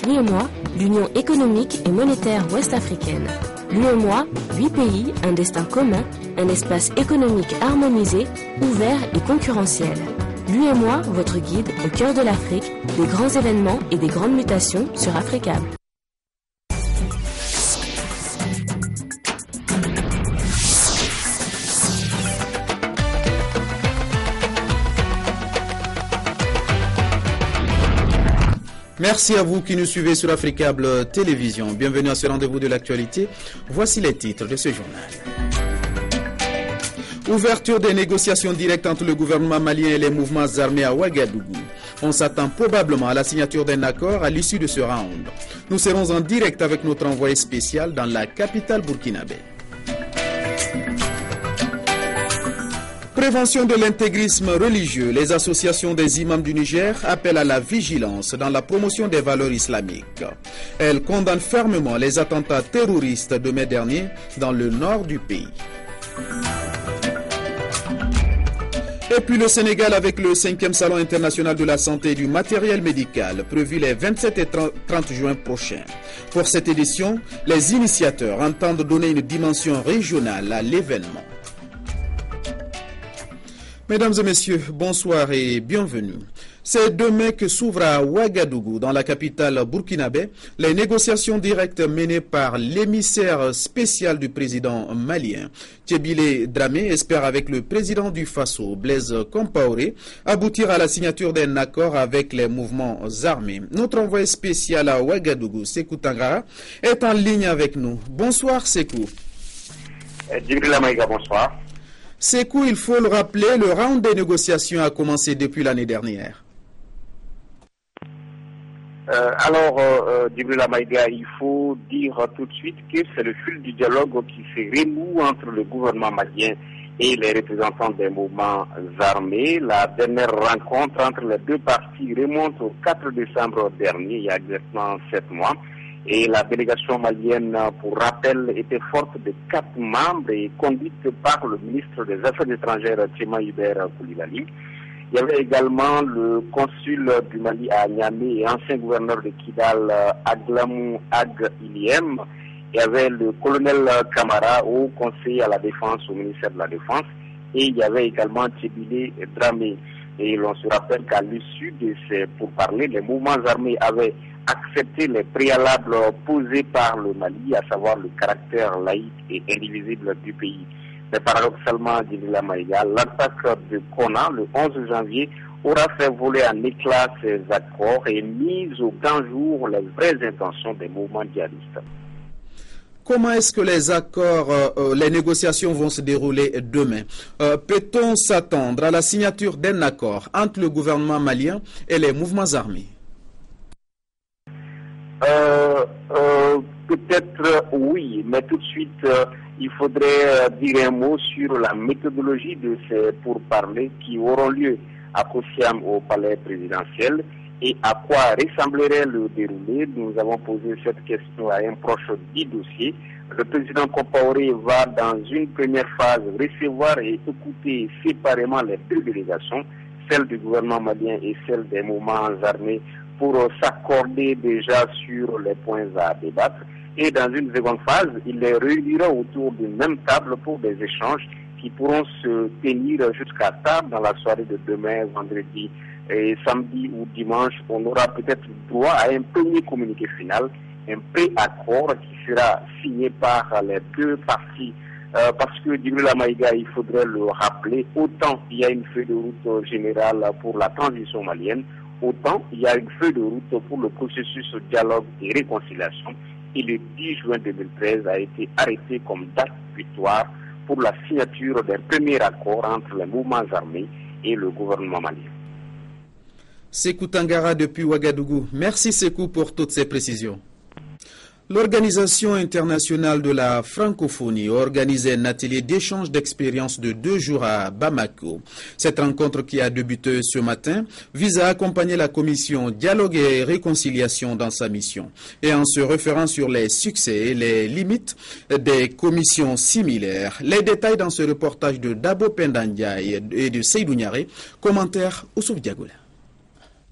l'UEMOA, l'Union économique et monétaire ouest-africaine. L'UEMOA, 8 pays, un destin commun, un espace économique harmonisé, ouvert et concurrentiel. L'UEMOA, votre guide au cœur de l'Afrique, des grands événements et des grandes mutations sur Africable. Merci à vous qui nous suivez sur Africable Télévision. Bienvenue à ce rendez-vous de l'actualité. Voici les titres de ce journal. Ouverture des négociations directes entre le gouvernement malien et les mouvements armés à Ouagadougou. On s'attend probablement à la signature d'un accord à l'issue de ce round. Nous serons en direct avec notre envoyé spécial dans la capitale burkinabé. Prévention de l'intégrisme religieux, les associations des imams du Niger appellent à la vigilance dans la promotion des valeurs islamiques. Elles condamnent fermement les attentats terroristes de mai dernier dans le nord du pays. Et puis le Sénégal avec le 5e Salon international de la santé et du matériel médical prévu les 27 et 30 juin prochains. Pour cette édition, les initiateurs entendent donner une dimension régionale à l'événement. Mesdames et messieurs, bonsoir et bienvenue. C'est demain que s'ouvrent à Ouagadougou, dans la capitale burkinabé, les négociations directes menées par l'émissaire spécial du président malien. Tchébile Dramé espère avec le président du Faso, Blaise Compaoré, aboutir à la signature d'un accord avec les mouvements armés. Notre envoyé spécial à Ouagadougou, Sekou Tangara, est en ligne avec nous. Bonsoir Sekou. Djibril Maïga, bonsoir. Sekou, il faut le rappeler, le round des négociations a commencé depuis l'année dernière. Djibril Maïga, il faut dire tout de suite que c'est le fil du dialogue qui se renoue entre le gouvernement malien et les représentants des mouvements armés. La dernière rencontre entre les deux parties remonte au 4 décembre dernier, il y a exactement 7 mois. Et la délégation malienne, pour rappel, était forte de 4 membres et conduite par le ministre des Affaires étrangères, Tchéma Hubert Koulibaly. Il y avait également le consul du Mali à Niamey et ancien gouverneur de Kidal, Aglamou Ag Iliem. Il y avait le colonel Kamara, haut conseiller à la défense au ministère de la Défense. Et il y avait également Tchébile Dramé. Et l'on se rappelle qu'à l'issue de ces pourparlers, les mouvements armés avaient accepté les préalables posés par le Mali, à savoir le caractère laïque et indivisible du pays. Mais paradoxalement, Djibril Maïga, l'attaque de Kona le 11 janvier aura fait voler en éclats ces accords et mis au grand jour les vraies intentions des mouvements djihadistes. Comment est-ce que les accords, les négociations vont se dérouler demain? Peut-on s'attendre à la signature d'un accord entre le gouvernement malien et les mouvements armés? Peut-être oui, mais tout de suite, il faudrait dire un mot sur la méthodologie de ces pourparlers qui auront lieu à Kosiam au palais présidentiel et à quoi ressemblerait le déroulé. Nous avons posé cette question à un proche du dossier. Le président Compaoré va dans une première phase recevoir et écouter séparément les deux délégations, celle du gouvernement malien et celle des mouvements armés, pour s'accorder déjà sur les points à débattre. Et dans une seconde phase, il les réunira autour d'une même table pour des échanges qui pourront se tenir jusqu'à tard dans la soirée de demain, vendredi et samedi ou dimanche. On aura peut-être droit à un premier communiqué final, un pré-accord qui sera signé par les deux parties. Parce que, Djibril Maïga, il faudrait le rappeler, autant il y a une feuille de route générale pour la transition malienne, autant il y a une feuille de route pour le processus de dialogue et réconciliation. Et le 10 juin 2013 a été arrêté comme date butoir pour la signature d'un premier accord entre les mouvements armés et le gouvernement malien. Sekou Tangara depuis Ouagadougou. Merci Sekou pour toutes ces précisions. L'Organisation internationale de la francophonie a organisé un atelier d'échange d'expériences de 2 jours à Bamako. Cette rencontre qui a débuté ce matin vise à accompagner la commission Dialogue et Réconciliation dans sa mission. Et en se référant sur les succès et les limites des commissions similaires, les détails dans ce reportage de Dabo Pendandia et de Seydou Niaré, commentaire Oussouf Diagoula.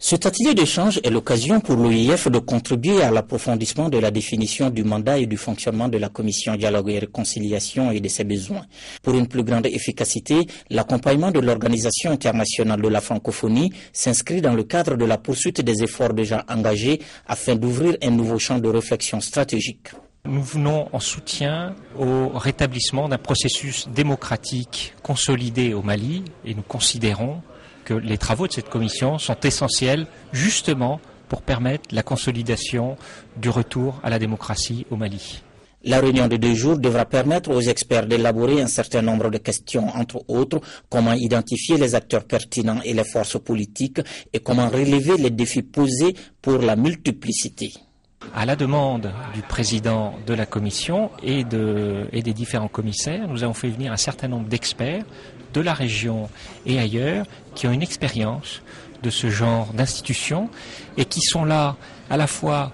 Cet atelier d'échange est l'occasion pour l'OIF de contribuer à l'approfondissement de la définition du mandat et du fonctionnement de la Commission Dialogue et Réconciliation et de ses besoins. Pour une plus grande efficacité, l'accompagnement de l'Organisation internationale de la francophonie s'inscrit dans le cadre de la poursuite des efforts déjà engagés afin d'ouvrir un nouveau champ de réflexion stratégique. Nous venons en soutien au rétablissement d'un processus démocratique consolidé au Mali et nous considérons que les travaux de cette commission sont essentiels justement pour permettre la consolidation du retour à la démocratie au Mali. La réunion de 2 jours devra permettre aux experts d'élaborer un certain nombre de questions, entre autres, comment identifier les acteurs pertinents et les forces politiques et comment relever les défis posés pour la multiplicité. À la demande du président de la commission et des différents commissaires, nous avons fait venir un certain nombre d'experts de la région et ailleurs qui ont une expérience de ce genre d'institutions et qui sont là à la fois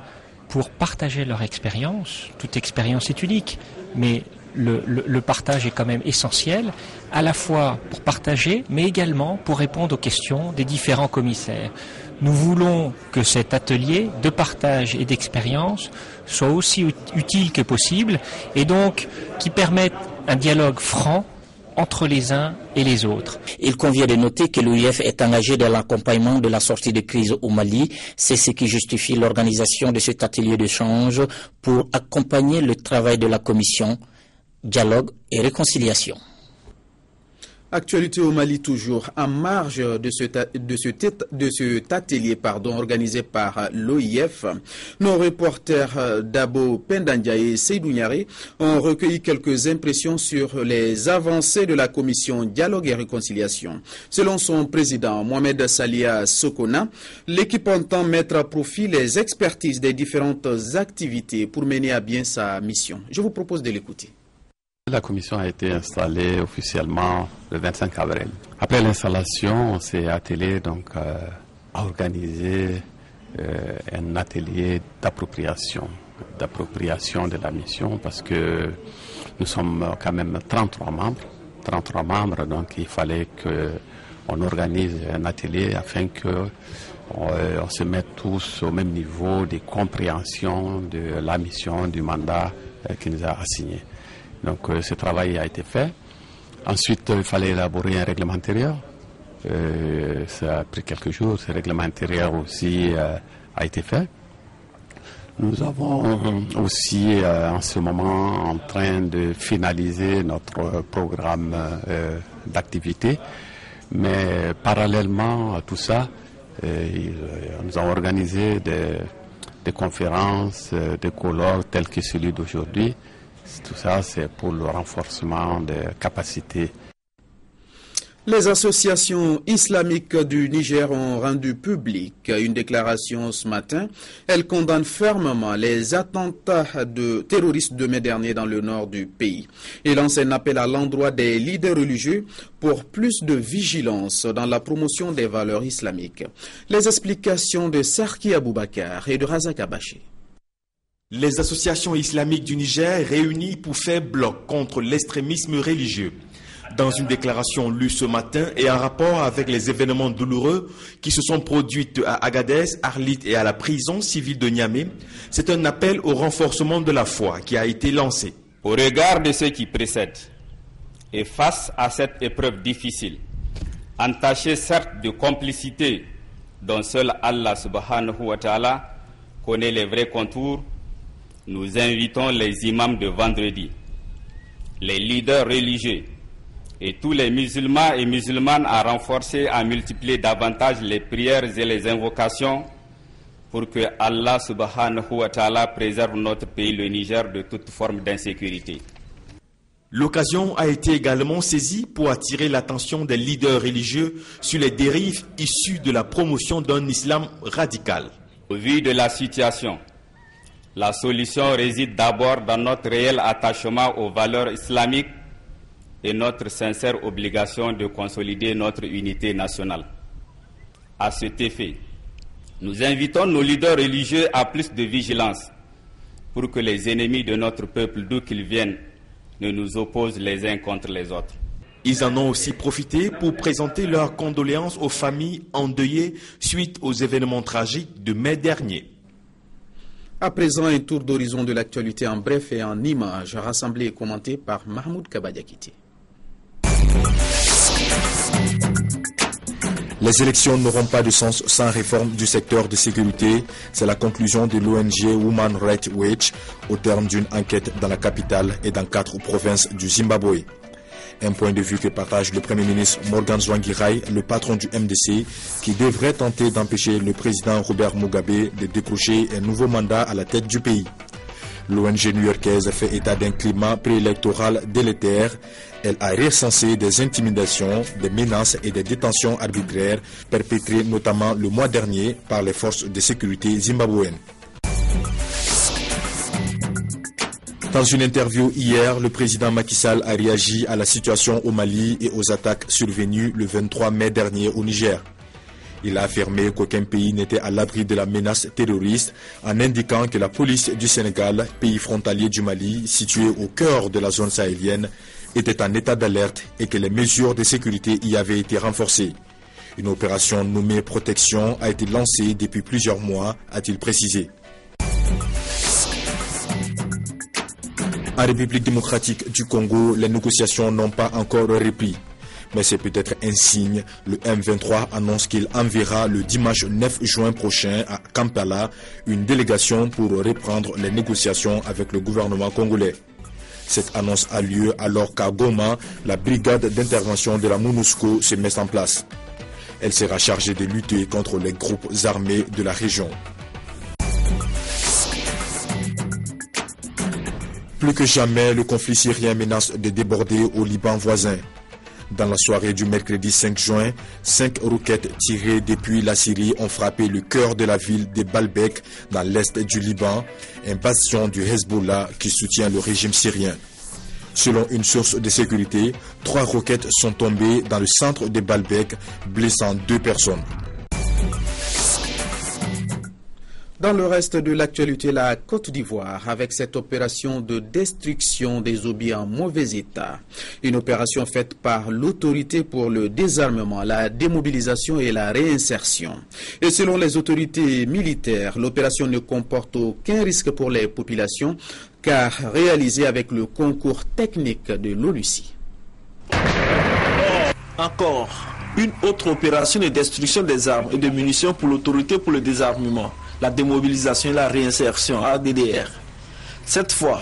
pour partager leur expérience. Toute expérience est unique, mais le partage est quand même essentiel, à la fois pour partager, mais également pour répondre aux questions des différents commissaires. Nous voulons que cet atelier de partage et d'expérience soit aussi utile que possible et donc qui permette un dialogue franc entre les uns et les autres. Il convient de noter que l'OIF est engagé dans l'accompagnement de la sortie de crise au Mali. C'est ce qui justifie l'organisation de cet atelier d'échange pour accompagner le travail de la commission Dialogue et Réconciliation. Actualité au Mali toujours, en marge de cet atelier organisé par l'OIF, nos reporters Dabo Pendandia et Seydou Niaré ont recueilli quelques impressions sur les avancées de la commission Dialogue et Réconciliation. Selon son président Mohamed Salia Sokona, l'équipe entend mettre à profit les expertises des différentes activités pour mener à bien sa mission. Je vous propose de l'écouter. La commission a été installée officiellement le 25 avril. Après l'installation, on s'est attelé à organiser un atelier d'appropriation de la mission parce que nous sommes quand même 33 membres, donc il fallait qu'on organise un atelier afin qu'on se mette tous au même niveau de compréhension de la mission, du mandat qui nous a assigné. Donc ce travail a été fait. Ensuite, il fallait élaborer un règlement intérieur. Ça a pris quelques jours. Ce règlement intérieur aussi a été fait. Nous avons aussi en ce moment en train de finaliser notre programme d'activité. Mais parallèlement à tout ça, nous avons organisé des conférences, des colloques tels que celui d'aujourd'hui. Tout ça, c'est pour le renforcement des capacités. Les associations islamiques du Niger ont rendu publique une déclaration ce matin. Elles condamnent fermement les attentats terroristes de mai dernier dans le nord du pays. Et lancent un appel à l'endroit des leaders religieux pour plus de vigilance dans la promotion des valeurs islamiques. Les explications de Sarki Aboubakar et de Razak Abaché. Les associations islamiques du Niger réunies pour faire bloc contre l'extrémisme religieux. Dans une déclaration lue ce matin et en rapport avec les événements douloureux qui se sont produits à Agadez, Arlit et à la prison civile de Niamey, c'est un appel au renforcement de la foi qui a été lancé. Au regard de ce qui précède et face à cette épreuve difficile, entachée certes de complicité dont seul Allah subhanahu wa ta'ala connaît les vrais contours, nous invitons les imams de vendredi, les leaders religieux et tous les musulmans et musulmanes à renforcer, à multiplier davantage les prières et les invocations pour que Allah subhanahu wa ta'ala préserve notre pays, le Niger, de toute forme d'insécurité. L'occasion a été également saisie pour attirer l'attention des leaders religieux sur les dérives issues de la promotion d'un islam radical. Au vu de la situation, la solution réside d'abord dans notre réel attachement aux valeurs islamiques et notre sincère obligation de consolider notre unité nationale. À cet effet, nous invitons nos leaders religieux à plus de vigilance pour que les ennemis de notre peuple, d'où qu'ils viennent, ne nous opposent les uns contre les autres. Ils en ont aussi profité pour présenter leurs condoléances aux familles endeuillées suite aux événements tragiques de mai dernier. À présent, un tour d'horizon de l'actualité en bref et en images, rassemblé et commenté par Mahmoud Kabadiakiti. Les élections n'auront pas de sens sans réforme du secteur de sécurité. C'est la conclusion de l'ONG Human Rights Watch au terme d'une enquête dans la capitale et dans 4 provinces du Zimbabwe. Un point de vue que partage le Premier ministre Morgan Tsvangirai, le patron du MDC, qui devrait tenter d'empêcher le président Robert Mugabe de décrocher un nouveau mandat à la tête du pays. L'ONG new-yorkaise fait état d'un climat préélectoral délétère. Elle a recensé des intimidations, des menaces et des détentions arbitraires perpétrées notamment le mois dernier par les forces de sécurité zimbabwéennes. Dans une interview hier, le président Macky Sall a réagi à la situation au Mali et aux attaques survenues le 23 mai dernier au Niger. Il a affirmé qu'aucun pays n'était à l'abri de la menace terroriste en indiquant que la police du Sénégal, pays frontalier du Mali, situé au cœur de la zone sahélienne, était en état d'alerte et que les mesures de sécurité y avaient été renforcées. Une opération nommée Protection a été lancée depuis plusieurs mois, a-t-il précisé. En République démocratique du Congo, les négociations n'ont pas encore repris. Mais c'est peut-être un signe. Le M23 annonce qu'il enverra le dimanche 9 juin prochain à Kampala une délégation pour reprendre les négociations avec le gouvernement congolais. Cette annonce a lieu alors qu'à Goma, la brigade d'intervention de la MONUSCO se met en place. Elle sera chargée de lutter contre les groupes armés de la région. Plus que jamais, le conflit syrien menace de déborder au Liban voisin. Dans la soirée du mercredi 5 juin, 5 roquettes tirées depuis la Syrie ont frappé le cœur de la ville de Baalbek dans l'est du Liban, un bastion du Hezbollah qui soutient le régime syrien. Selon une source de sécurité, 3 roquettes sont tombées dans le centre de Baalbek, blessant 2 personnes. Dans le reste de l'actualité, la Côte d'Ivoire, avec cette opération de destruction des obus en mauvais état. Une opération faite par l'autorité pour le désarmement, la démobilisation et la réinsertion. Et selon les autorités militaires, l'opération ne comporte aucun risque pour les populations, car réalisée avec le concours technique de l'ONUCI. Encore, une autre opération de destruction des armes et de munitions pour l'autorité pour le désarmement, la démobilisation et la réinsertion, ADDR. Cette fois,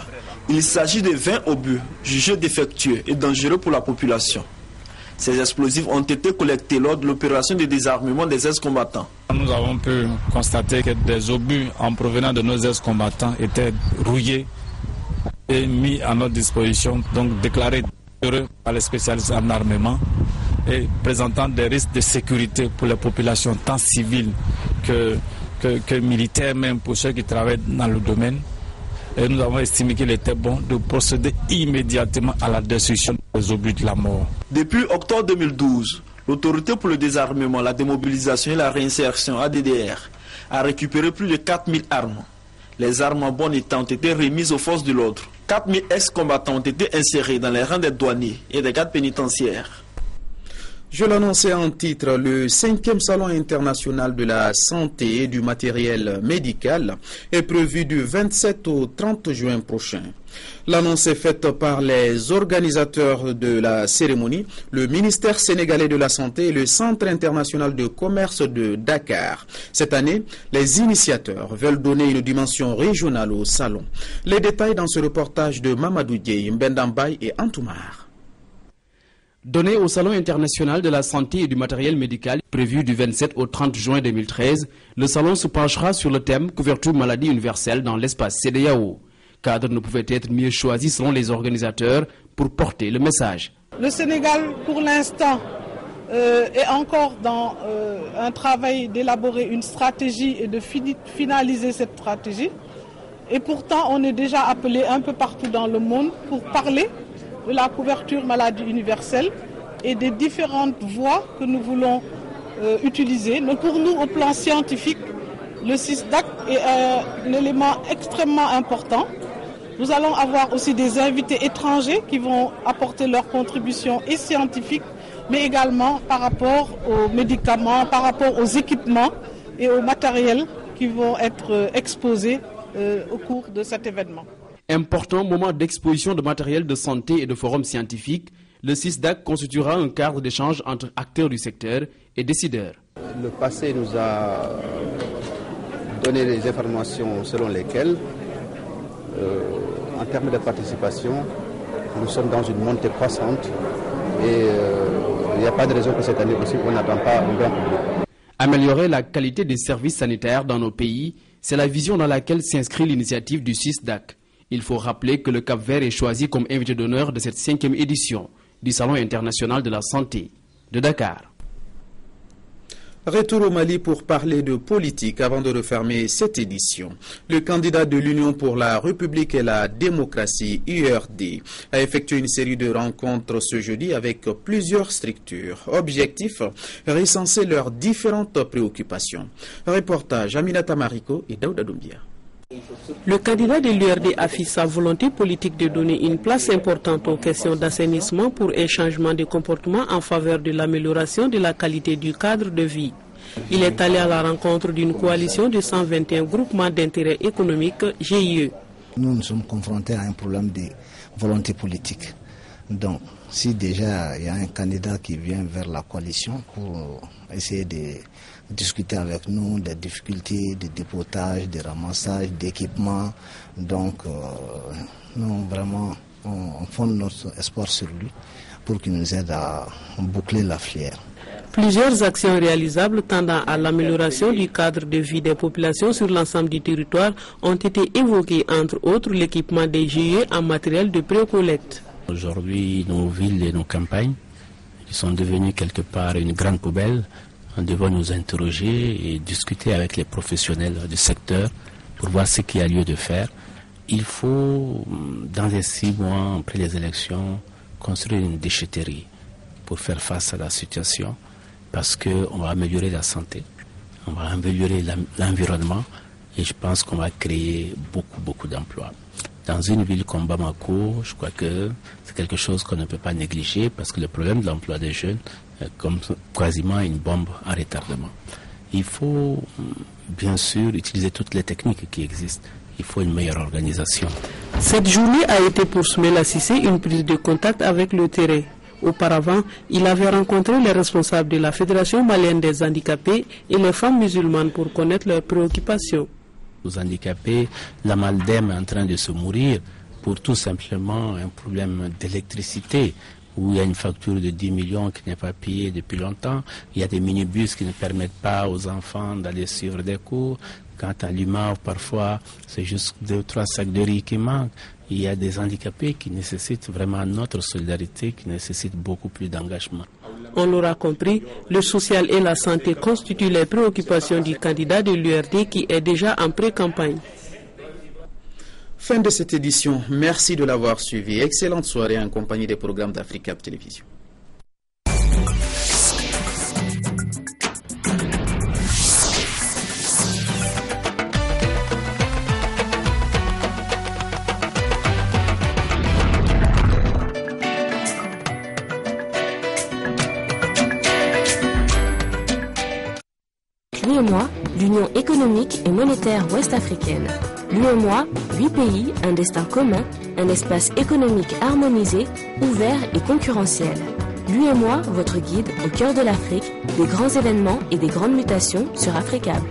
il s'agit de 20 obus jugés défectueux et dangereux pour la population. Ces explosifs ont été collectés lors de l'opération de désarmement des ex-combattants. Nous avons pu constater que des obus en provenance de nos ex-combattants étaient rouillés et mis à notre disposition, donc déclarés dangereux par les spécialistes en armement et présentant des risques de sécurité pour les populations tant civiles que militaires, même pour ceux qui travaillent dans le domaine. Et nous avons estimé qu'il était bon de procéder immédiatement à la destruction des obus de la mort. Depuis octobre 2012, l'autorité pour le désarmement, la démobilisation et la réinsertion, ADDR, a récupéré plus de 4000 armes. Les armes en bon état ont été remises aux forces de l'ordre. 4000 ex-combattants ont été insérés dans les rangs des douaniers et des gardes pénitentiaires. Je l'annonçais en titre, le 5e Salon international de la santé et du matériel médical est prévu du 27 au 30 juin prochain. L'annonce est faite par les organisateurs de la cérémonie, le ministère sénégalais de la Santé et le Centre international de commerce de Dakar. Cette année, les initiateurs veulent donner une dimension régionale au salon. Les détails dans ce reportage de Mamadou Dieye, Mbendambay et Antoumar. Donné au Salon international de la santé et du matériel médical prévu du 27 au 30 juin 2013, le salon se penchera sur le thème couverture maladie universelle dans l'espace CEDEAO. Cadre ne pouvait être mieux choisi selon les organisateurs pour porter le message. Le Sénégal, pour l'instant, est encore dans un travail d'élaborer une stratégie et de finaliser cette stratégie. Et pourtant, on est déjà appelé un peu partout dans le monde pour parler de la couverture maladie universelle et des différentes voies que nous voulons utiliser. Mais pour nous, au plan scientifique, le CISDAC est un élément extrêmement important Nous allons avoir aussi des invités étrangers qui vont apporter leurs contributions et scientifiques, mais également par rapport aux médicaments, par rapport aux équipements et au matériel qui vont être exposés au cours de cet événement. Important moment d'exposition de matériel de santé et de forums scientifiques, le CISDAC constituera un cadre d'échange entre acteurs du secteur et décideurs. Le passé nous a donné des informations selon lesquelles, en termes de participation, nous sommes dans une montée croissante et il n'y a pas de raison que cette année aussi on n'attend pas un grand public. Améliorer la qualité des services sanitaires dans nos pays, c'est la vision dans laquelle s'inscrit l'initiative du CISDAC. Il faut rappeler que le Cap-Vert est choisi comme invité d'honneur de cette 5e édition du Salon international de la santé de Dakar. Retour au Mali pour parler de politique avant de refermer cette édition. Le candidat de l'Union pour la République et la démocratie, URD, a effectué une série de rencontres ce jeudi avec plusieurs structures. Objectif, recenser leurs différentes préoccupations. Reportage Aminata Mariko et Daouda Doumbia. Le candidat de l'URD affiche sa volonté politique de donner une place importante aux questions d'assainissement pour un changement de comportement en faveur de l'amélioration de la qualité du cadre de vie. Il est allé à la rencontre d'une coalition de 121 groupements d'intérêt économique GIE. Nous sommes confrontés à un problème de volonté politique. Donc, si déjà il y a un candidat qui vient vers la coalition pour essayer de discuter avec nous des difficultés de dépotage, de ramassage, d'équipement, donc nous vraiment on fonde notre espoir sur lui pour qu'il nous aide à boucler la filière. Plusieurs actions réalisables tendant à l'amélioration du cadre de vie des populations sur l'ensemble du territoire ont été évoquées, entre autres l'équipement des GIE en matériel de pré-collecte. Aujourd'hui, nos villes et nos campagnes qui sont devenues quelque part une grande poubelle, nous devons nous interroger et discuter avec les professionnels du secteur pour voir ce qu'il y a lieu de faire. Il faut, dans les 6 mois après les élections, construire une déchetterie pour faire face à la situation, parce qu'on va améliorer la santé, on va améliorer l'environnement et je pense qu'on va créer beaucoup d'emplois. Dans une ville comme Bamako, je crois que c'est quelque chose qu'on ne peut pas négliger parce que le problème de l'emploi des jeunes est comme quasiment une bombe à retardement. Il faut bien sûr utiliser toutes les techniques qui existent. Il faut une meilleure organisation. Cette journée a été pour Soumaïla Cissé une prise de contact avec le terrain. Auparavant, il avait rencontré les responsables de la Fédération malienne des handicapés et les femmes musulmanes pour connaître leurs préoccupations. Aux handicapés, la Maldem est en train de se mourir pour tout simplement un problème d'électricité où il y a une facture de 10 millions qui n'est pas payée depuis longtemps. Il y a des minibus qui ne permettent pas aux enfants d'aller suivre des cours. Quant à l'UMAV, parfois, c'est juste 2 ou 3 sacs de riz qui manquent. Il y a des handicapés qui nécessitent vraiment notre solidarité, qui nécessitent beaucoup plus d'engagement. On l'aura compris, le social et la santé constituent les préoccupations du candidat de l'URD qui est déjà en pré-campagne. Fin de cette édition. Merci de l'avoir suivi. Excellente soirée en compagnie des programmes d'Africa Télévision. L'UEMOA, l'Union économique et monétaire ouest-africaine. L'UEMOA, 8 pays, un destin commun, un espace économique harmonisé, ouvert et concurrentiel. L'UEMOA, votre guide au cœur de l'Afrique, des grands événements et des grandes mutations sur Africable.